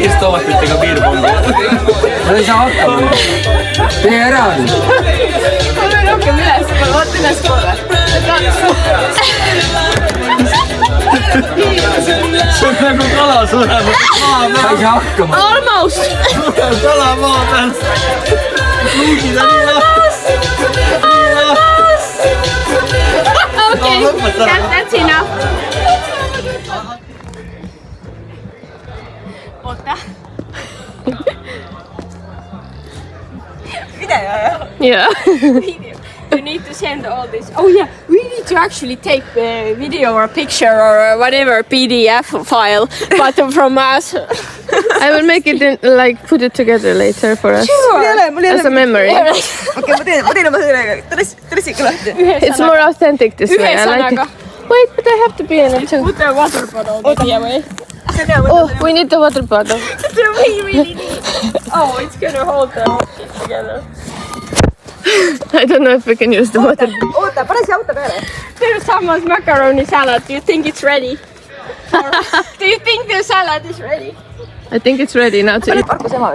kes tomatitega piirkonda. Sa ei saa hakkama. Tee ära nüüd. Ma pean rohkem üles, vaata üles korra. See on nagu kala surema. Sa ei saa hakkama. Almost! Kala maa peal. Luugid on nii lahti. Okay, that's enough. Oota. Yeah. You need to send all this. Oh yeah, we need to actually take a video or a picture or whatever PDF file, but from us. I will make it in, like put it together later for us as a memory. Okei, ma teen oma sellega. Tõsike lahti. It's more authentic this way. I like it. Wait, but I have to be in it too. Put the water bottle away. Oh, we need the water bottle. We really need. Oh, it's gonna hold the together. I don't know if we can use the water. Oota, pane siia auto peale. There's someone's macaroni salad. Do you think it's ready? Do you think the salad is ready? I think it's ready now to eat.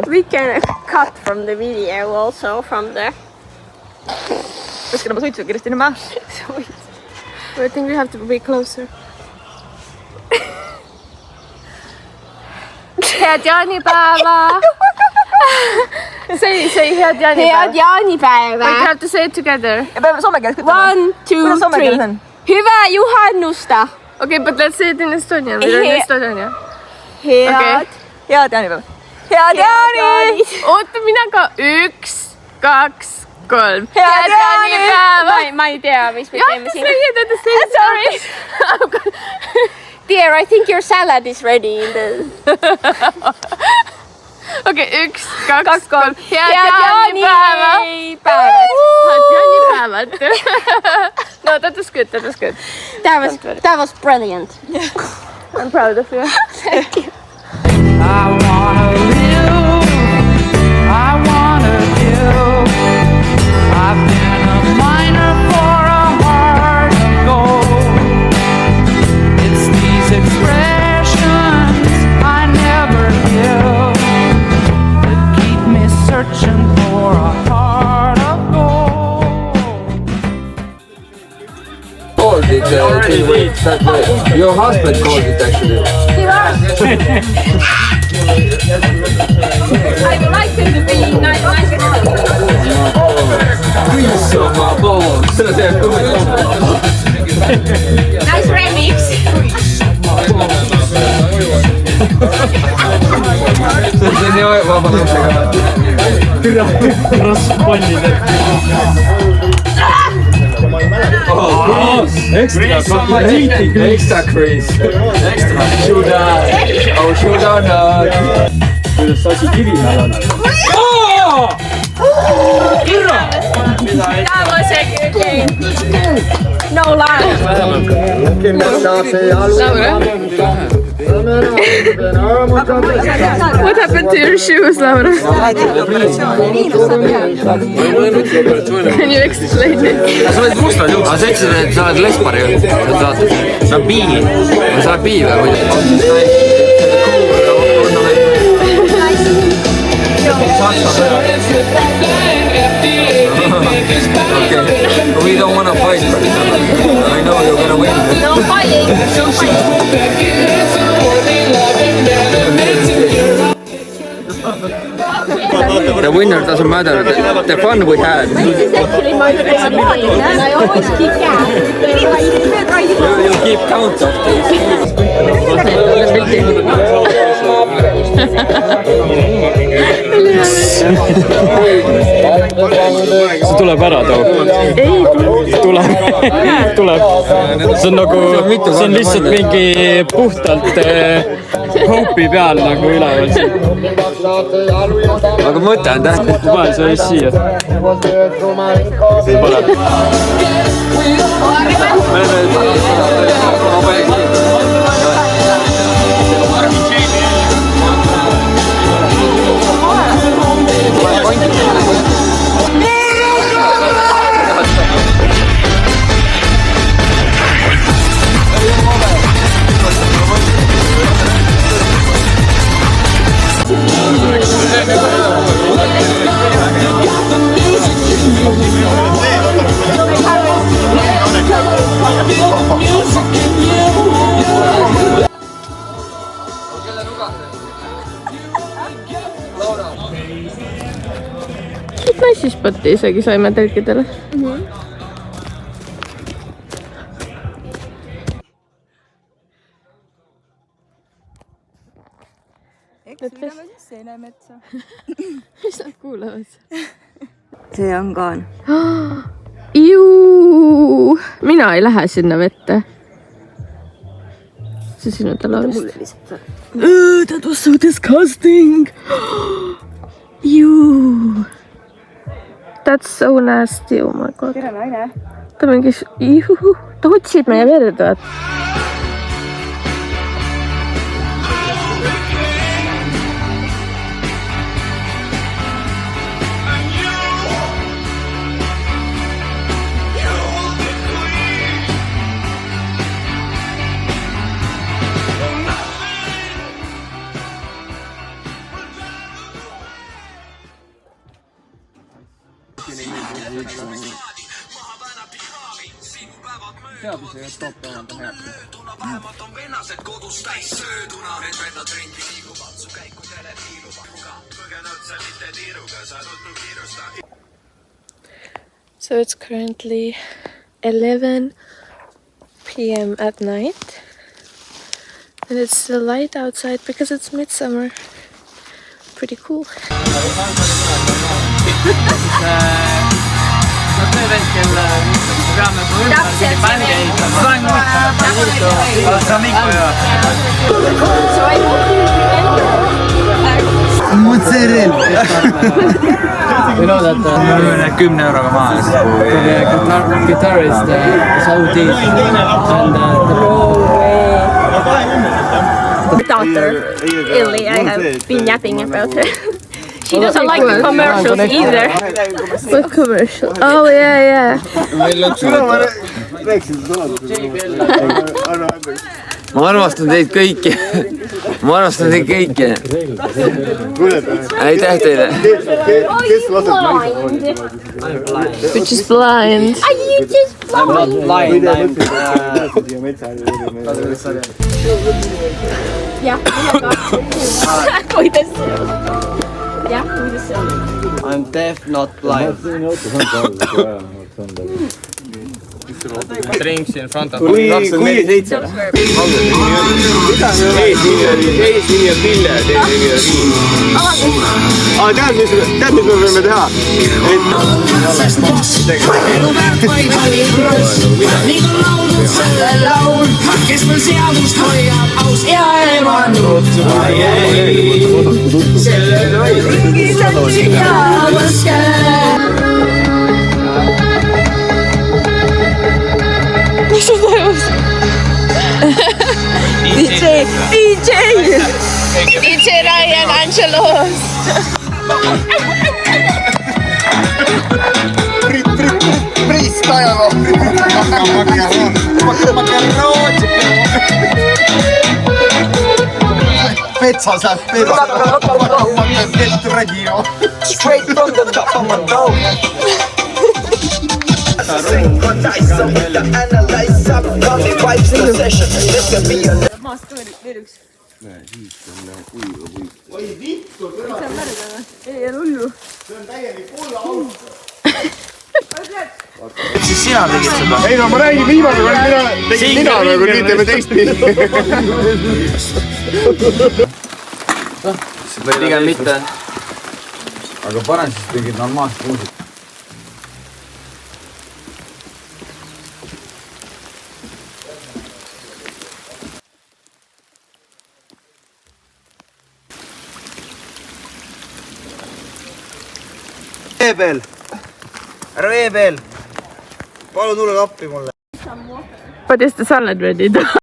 We can cut from the video also from the. Võtke oma suitsu kiiresti nüüd maha. I think we have to be closer. Head jaanipäeva! Say head jaanipäeva. Head jaanipäeva! We have to say it together. Ja peame soome keeles kütama. 1, 2, Kuidas soome 3. keeles on? Hyvää juhannusta! Okay, but let's say it in Estonian. We learn Estonian, yeah? Head Okay. Head jaanipäeva. Head jaani! Oota, mina ka 1, 2, 3. Head jaanipäeva! Ma ei tea, mis me teeme siin. Say it at the same time. Dear, I think your salad is ready in the... Okay, 1, 2, 3. Head jaanipäeva! Head jaanipäevad. No, that was good, that was good. That was brilliant. I'm proud of you. Thank you. I wanna live. I wanna give. I've been a miner for a heart of gold. It's these expressions I never give that keep me searching for a heart of gold. Called it that way. Your husband called it actually. I would like them to be nice. Nice remix. See on nii vaba lausega. Extra crazy. Should I not? Kuidas sa asi kivi peal on? That was a good game. No lie. Laura? What happened to your shoes, Laura? Can you explain it? Sa oled mustad juuksed. Aga sa ütlesid, et sa oled lesbar ju. Sa oled bii. Sa oled bii või? Okay, we don't want to fight, but I know you're gonna win. No fighting. No fighting. The winner doesn't matter. The fun we had. This is actually my favorite game, and I always kick ass. You'll keep count of See tuleb ära too. Tuleb. See on nagu, see on lihtsalt mingi puhtalt hoopi peal nagu üleval siin. Aga mõte on tähtis. Ma panen see siia. hotspot'i isegi saime telkidele. Eks sõidame siis Seenemetsa. Mis nad kuulavad? See on kaan. Juu! Mina ei lähe sinna vette. See sinu tala vist. That was so disgusting! Juu! That's so nasty, oh my god. Tere naine. Ta mingi... Juu! Ta otsib meie verd, vaat. So it's currently 11 p.m. at night and it's still light outside because it's midsummer. Pretty cool. Mozzarella. You know that 10 euroga maha. the guitarist is OD and My daughter, Illy, I have been yapping about her. She doesn't like the commercials either. What commercial? Oh yeah. Ma armastan teid kõiki. Aitäh teile. You're just blind. Are you just blind? Jah, kuidas? Jah, kuidas see on? I'm deaf, not blind. drinks in front of Kui 7. Eesnimi on Pille, teine nimi on Riin. Tead, mis me võime teha? kes meil seadust hoiab aus ja eemanud. Selle kõigil ja võske. Mis sul toimus? DJ Ryan Angelos. Freestyle Pezza sa radio. Straight from the top of my dome. Maast veel üks. Oi vittu, see on märg, aga ei ole hullu. See on täielik kulla Siis sina tegid seda? Ei no ma räägin viimane, kui tegin mina, kui nüüd teeme teistpidi. Pigem mitte. Aga panen siis tegid normaalset muusikat. Veebel, ära Veebel, palun tule appi mulle. But is the salad ready?